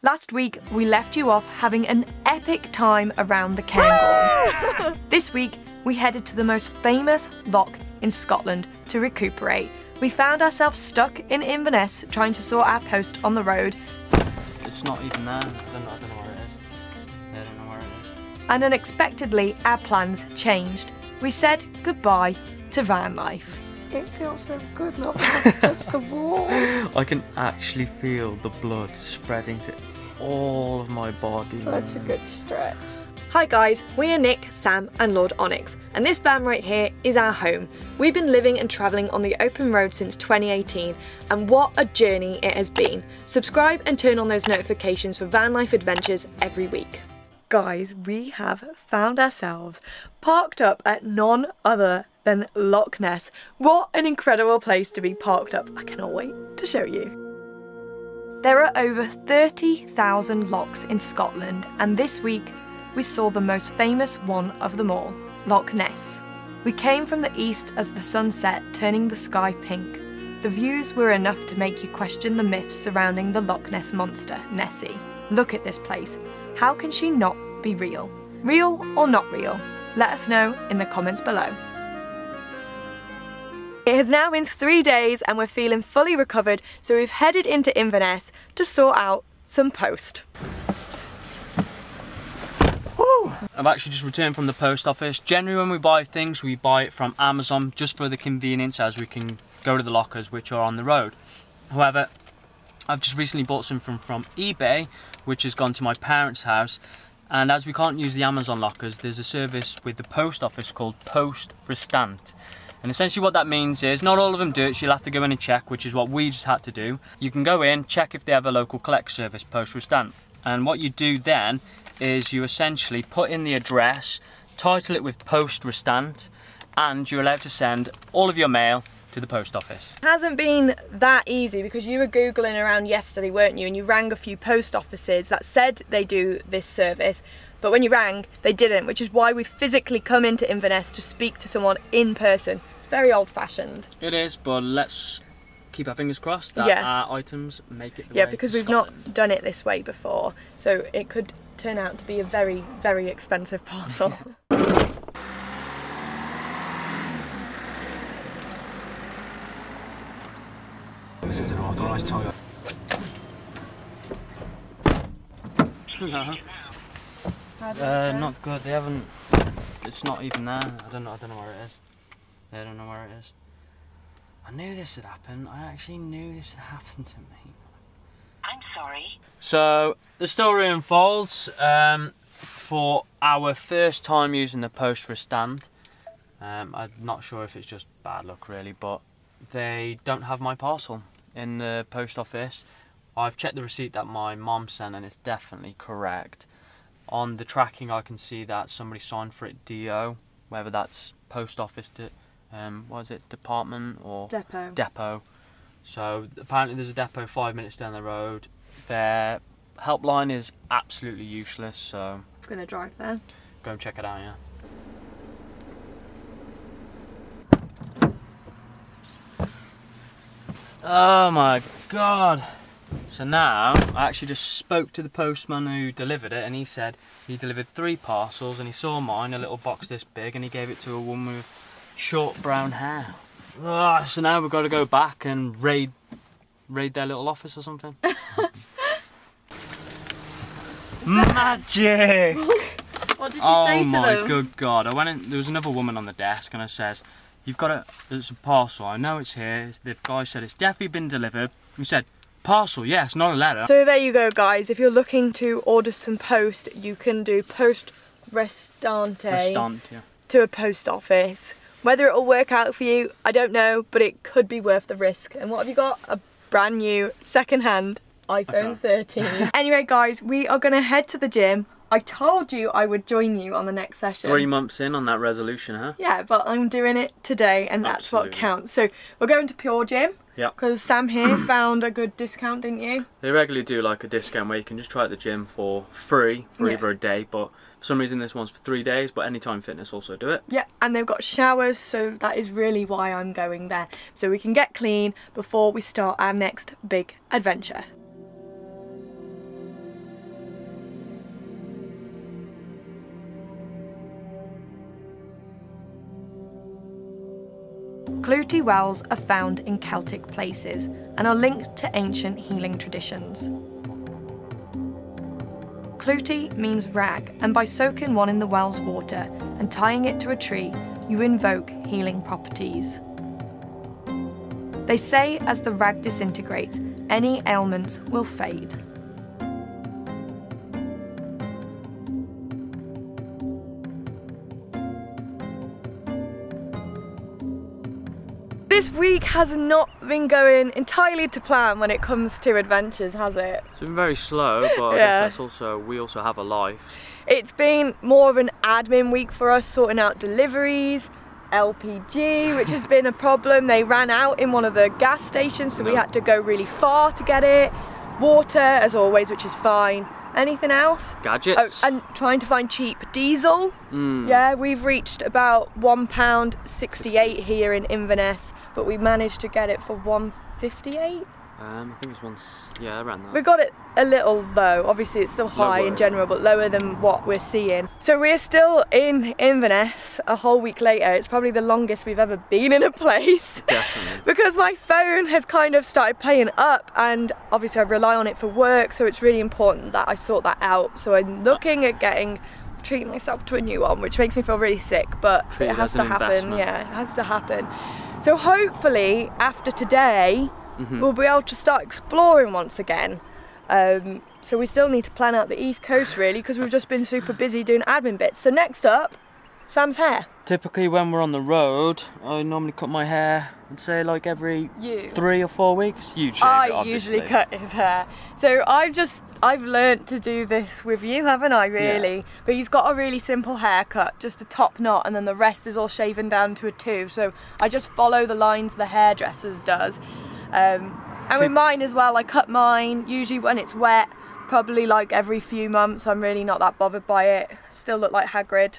Last week, we left you off having an epic time around the Cairngorms. This week, we headed to the most famous loch in Scotland to recuperate. We found ourselves stuck in Inverness trying to sort our post on the road. It's not even there. I don't know where it is. I don't know where it is. And unexpectedly, our plans changed. We said goodbye to van life. It feels so good not to have to touch the wall. I can actually feel the blood spreading to all of my body. Such a good stretch. Hi guys, we are Nick, Sam and Lord Onyx, and this van right here is our home. We've been living and travelling on the open road since 2018, and what a journey it has been. Subscribe and turn on those notifications for van life adventures every week. Guys, we have found ourselves parked up at none other than Loch Ness. What an incredible place to be parked up. I cannot wait to show you. There are over 30,000 lochs in Scotland, and this week we saw the most famous one of them all, Loch Ness. We came from the east as the sun set, turning the sky pink. The views were enough to make you question the myths surrounding the Loch Ness monster, Nessie. Look at this place. How can she not be real? Real or not real? Let us know in the comments below. It has now been 3 days and we're feeling fully recovered, so we've headed into Inverness to sort out some post. I've actually just returned from the post office. Generally when we buy things, we buy it from Amazon just for the convenience, as we can go to the lockers which are on the road. However, I've just recently bought something from eBay, which has gone to my parents' house, and as we can't use the Amazon lockers, there's a service with the post office called Post Restant. And essentially what that means is, not all of them do it, so you'll have to go in and check, which is what we just had to do. You can go in, check if they have a local collect service, Post Restant. And what you do then is you essentially put in the address, title it with Post Restant, and you're allowed to send all of your mail to the post office. It hasn't been that easy because you were Googling around yesterday, weren't you? And you rang a few post offices that said they do this service, but when you rang, they didn't, which is why we physically come into Inverness to speak to someone in person. It's very old-fashioned. It is, but let's keep our fingers crossed that our items make it the way Yeah, because to we've Scotland. not done it this way before, so it could turn out to be a very, very expensive parcel. This is an authorised toilet. Not good. They haven't. It's not even there. I don't know where it is. They don't know where it is. I knew this would happen. I actually knew this would happen to me. I'm sorry. So the story unfolds for our first time using the Post Restant. I'm not sure if it's just bad luck really, but they don't have my parcel in the post office. I've checked the receipt that my mom sent and it's definitely correct. On the tracking I can see that somebody signed for it DO, whether that's post office, what is it, department or Depot. Depot. So apparently there's a depot 5 minutes down the road. Their helpline is absolutely useless, so I'm gonna drive there. go and check it out, yeah. Oh my god. So now, I actually just spoke to the postman who delivered it, and he said he delivered 3 parcels and he saw mine, a little box this big, and he gave it to a woman with short brown hair. So now we've got to go back and raid their little office or something. Magic! What did you say to them? Oh my good god. I went in, there was another woman on the desk and I says, you've got it's a parcel, I know it's here. The guy said it's definitely been delivered. He said, parcel, yes, not a letter. So there you go guys, if you're looking to order some post, you can do Post Restante to a post office. Whether it'll work out for you, I don't know, but it could be worth the risk. And what have you got? A brand new, second-hand iPhone 13. Anyway guys, we are gonna head to the gym. I told you I would join you on the next session. 3 months in on that resolution, huh? Yeah, but I'm doing it today and that's what counts. So we're going to Pure Gym. Yeah. Because Sam here found a good discount, didn't you? They regularly do like a discount where you can just try at the gym for free for either a day, but for some reason this one's for 3 days, but Anytime Fitness also do it. Yeah, and they've got showers, so that is really why I'm going there. So we can get clean before we start our next big adventure. Gulli wells are found in Celtic places and are linked to ancient healing traditions. Gulli means rag, and by soaking one in the well's water and tying it to a tree, you invoke healing properties. They say as the rag disintegrates, any ailments will fade. This week has not been going entirely to plan when it comes to adventures, has it? It's been very slow, but I guess that's we also have a life. It's been more of an admin week for us, sorting out deliveries, LPG, which has been a problem. They ran out in one of the gas stations, so we had to go really far to get it. Water, as always, which is fine. Anything else? Gadgets. Oh, and trying to find cheap diesel. Yeah, we've reached about £1.68 here in Inverness, but we managed to get it for £1.58. I think it's around that. We got it a little low. Obviously it's still high in general, but lower than what we're seeing. So we're still in Inverness a whole week later. It's probably the longest we've ever been in a place. Definitely. Because my phone has kind of started playing up, and obviously I rely on it for work, so it's really important that I sort that out. So I'm looking at treating myself to a new one, which makes me feel really sick, but it has to happen. Yeah, it has to happen. So hopefully after today, we'll be able to start exploring once again. So we still need to plan out the East Coast really, because we've just been super busy doing admin bits. So next up, Sam's hair. Typically when we're on the road, I normally cut my hair, I'd say like every 3 or 4 weeks. You shave it, obviously. Usually cut his hair. So I've learnt to do this with you, haven't I, really? Yeah. But he's got a really simple haircut, just a top knot, and then the rest is all shaven down to a 2. So I just follow the lines the hairdressers does. And with mine as well, I cut mine usually when it's wet, probably like every few months. I'm really not that bothered by it. Still look like Hagrid.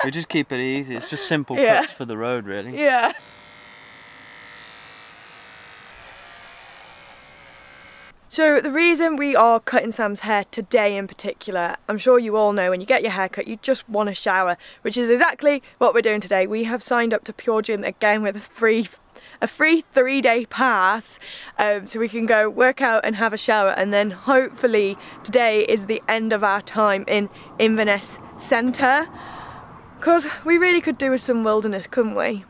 We just keep it easy. It's just simple cuts for the road, really. Yeah. So the reason we are cutting Sam's hair today in particular, I'm sure you all know when you get your hair cut, you just want a shower, which is exactly what we're doing today. We have signed up to Pure Gym again with a free 3-day pass, so we can go work out and have a shower, and then hopefully today is the end of our time in Inverness Centre, because we really could do with some wilderness, couldn't we?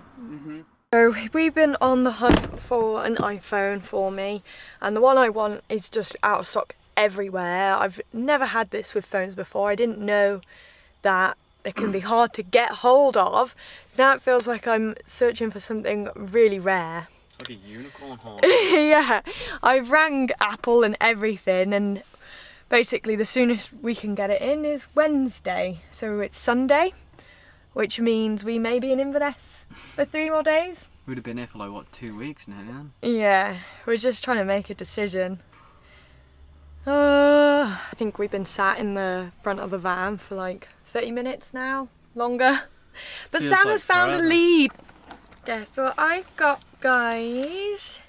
So we've been on the hunt for an iPhone for me, and the one I want is just out of stock everywhere. I've never had this with phones before. I didn't know that they can be hard to get hold of, so now it feels like I'm searching for something really rare. Like a unicorn horn. Yeah, I've rang Apple and everything, and basically the soonest we can get it in is Wednesday, so it's Sunday, which means we may be in Inverness for 3 more days. We'd have been here for like, what, 2 weeks now then? Yeah, we're just trying to make a decision. I think we've been sat in the front of the van for like 30 minutes now, longer. But Feels Sam like has found forever. a lead. Guess what I got, guys?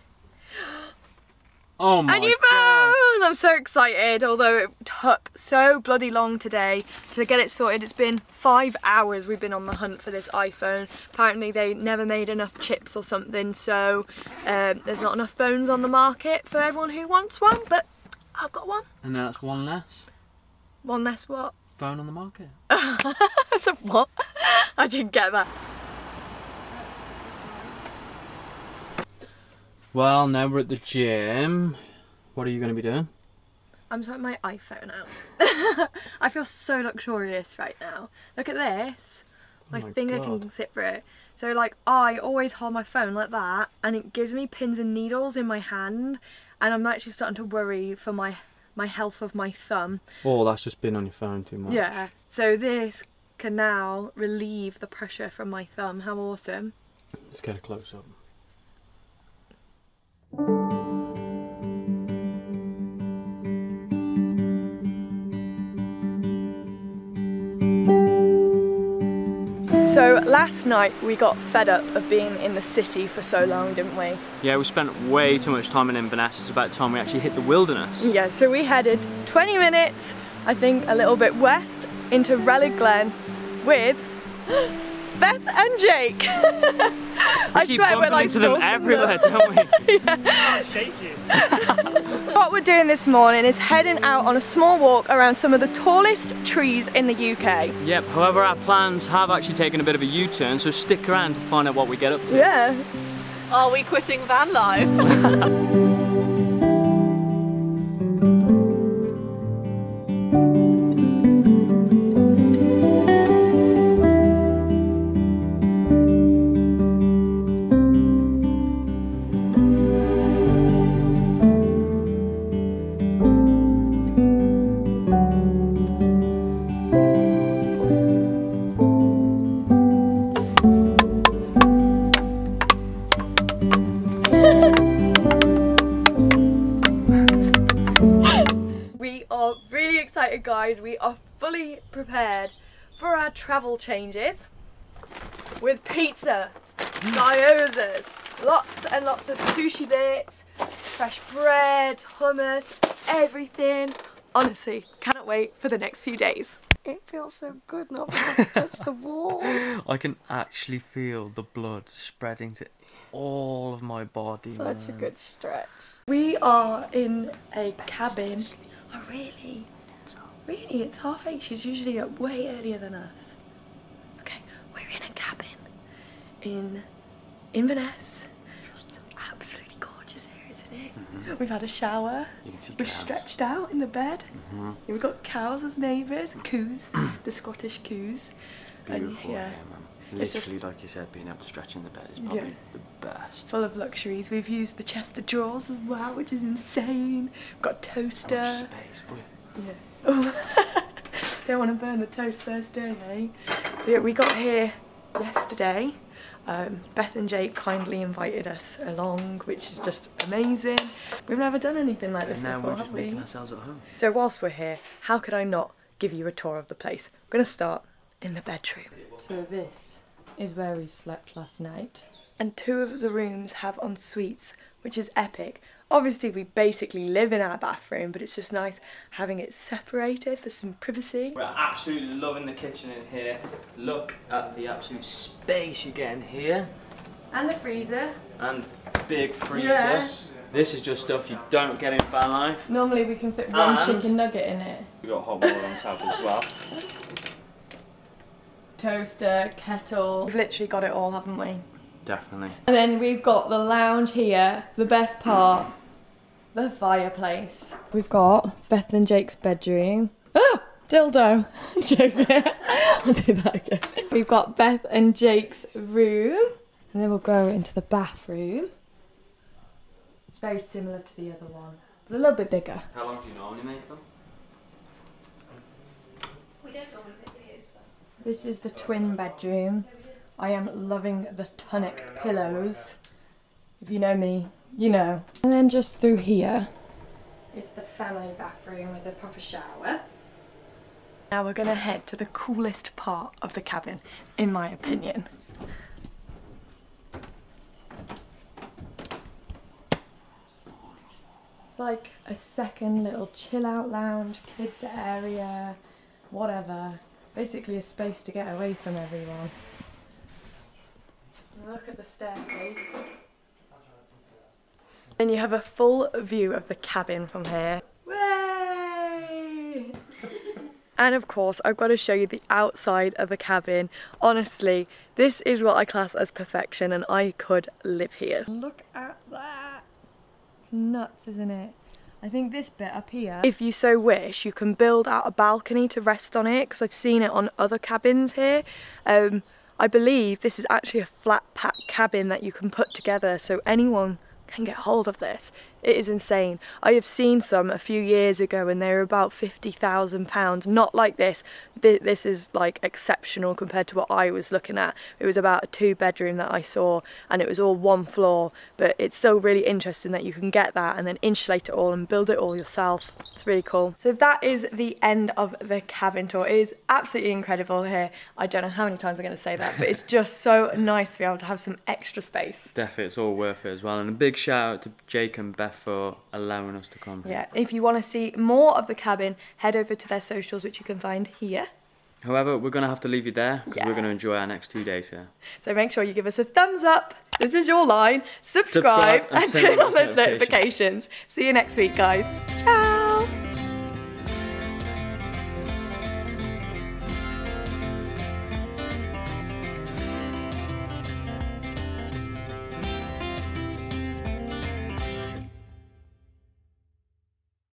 Oh my a new God. phone! I'm so excited, although it took so bloody long today to get it sorted. It's been 5 hours we've been on the hunt for this iPhone. Apparently they never made enough chips or something, so there's not enough phones on the market for everyone who wants one, but I've got one. And now that's one less. One less what? Phone on the market. So what? I didn't get that. Well, now we're at the gym. What are you going to be doing? I'm sorting my iPhone out. I feel so luxurious right now. Look at this. My finger can sit through it. So like I always hold my phone like that, and it gives me pins and needles in my hand, and I'm actually starting to worry for my health of my thumb. Oh, that's just been on your phone too much. Yeah. So this can now relieve the pressure from my thumb. How awesome. Let's get a close up. So last night we got fed up of being in the city for so long, didn't we? Yeah, we spent way too much time in Inverness. It's about time we actually hit the wilderness. Yeah, so we headed 20 minutes, I think, a little bit west into Relic Glen with Beth and Jake. I swear we're like into them everywhere, don't we? What we're doing this morning is heading out on a small walk around some of the tallest trees in the UK. Yep, however our plans have actually taken a bit of a U-turn, so stick around to find out what we get up to. Yeah. Are we quitting van life? We are really excited, guys. We are fully prepared for our travel changes with pizza, gyozas, lots and lots of sushi bits, fresh bread, hummus, everything. Honestly, cannot wait for the next few days. It feels so good not to have to touch the wall. I can actually feel the blood spreading to all of my body. Such a good stretch. We are in a cabin. Oh really? Really? It's 8:30. She's usually up way earlier than us. Okay, we're in a cabin in Inverness. It's absolutely gorgeous here, isn't it? Mm-hmm. We've had a shower. You can see We're cows. stretched out in the bed. Mm-hmm. We've got cows as neighbours. Coos, the Scottish coos. Beautiful, yeah. man. It's Literally, like you said, being able to stretch in the bed is probably the best. Full of luxuries. We've used the chest of drawers as well, which is insane. We've got a toaster. How much space, boy. Yeah. Oh. Don't want to burn the toast first day, eh? So yeah, we got here yesterday. Beth and Jake kindly invited us along, which is just amazing. We've never done anything like this And now before, we're just have we? making ourselves at home. So whilst we're here, how could I not give you a tour of the place? I'm going to start in the bedroom. So this is where we slept last night. And 2 of the rooms have en suites, which is epic. Obviously we basically live in our bathroom, but it's just nice having it separated for some privacy. We're absolutely loving the kitchen in here. Look at the absolute space you get in here. And the freezer. And big freezer. Yeah. This is just stuff you don't get in van life. Normally we can fit one And chicken nugget in it. We got hot water on top as well. Toaster, kettle. We've literally got it all, haven't we? Definitely. And then we've got the lounge here, the best part, the fireplace. We've got Beth and Jake's bedroom. Ah! Dildo! Joking. I'll do that again. We've got Beth and Jake's room. And then we'll go into the bathroom. It's very similar to the other one, but a little bit bigger. How long do you normally make them? We don't normally make videos, but... This is the twin bedroom. I am loving the tonic pillows. If you know me, you know. And then just through here is the family bathroom with a proper shower. Now we're gonna head to the coolest part of the cabin, in my opinion. It's like a second little chill out lounge, kids area, whatever. Basically a space to get away from everyone. Look at the staircase. Then you have a full view of the cabin from here. Way! And of course, I've got to show you the outside of the cabin. Honestly, this is what I class as perfection, and I could live here. Look at that. It's nuts, isn't it? I think this bit up here, if you so wish, you can build out a balcony to rest on it, because I've seen it on other cabins here. I believe this is actually a flat pack cabin that you can put together, so anyone can get hold of this. It is insane. I have seen some a few years ago and they were about £50,000. Not like this. This is like exceptional compared to what I was looking at. It was about a 2-bedroom that I saw and it was all 1 floor, but it's still really interesting that you can get that and then insulate it all and build it all yourself. It's really cool. So that is the end of the cabin tour. It is absolutely incredible here. I don't know how many times I'm going to say that, but it's just so nice to be able to have some extra space. Definitely, it's all worth it as well. And a big shout out to Jake and Beth for allowing us to come here. Yeah, if you want to see more of the cabin, head over to their socials, which you can find here. However, we're going to have to leave you there because Yeah. we're going to enjoy our next 2 days here. So make sure you give us a thumbs up. This is your line. Subscribe and and turn on those notifications. See you next week, guys. Ciao.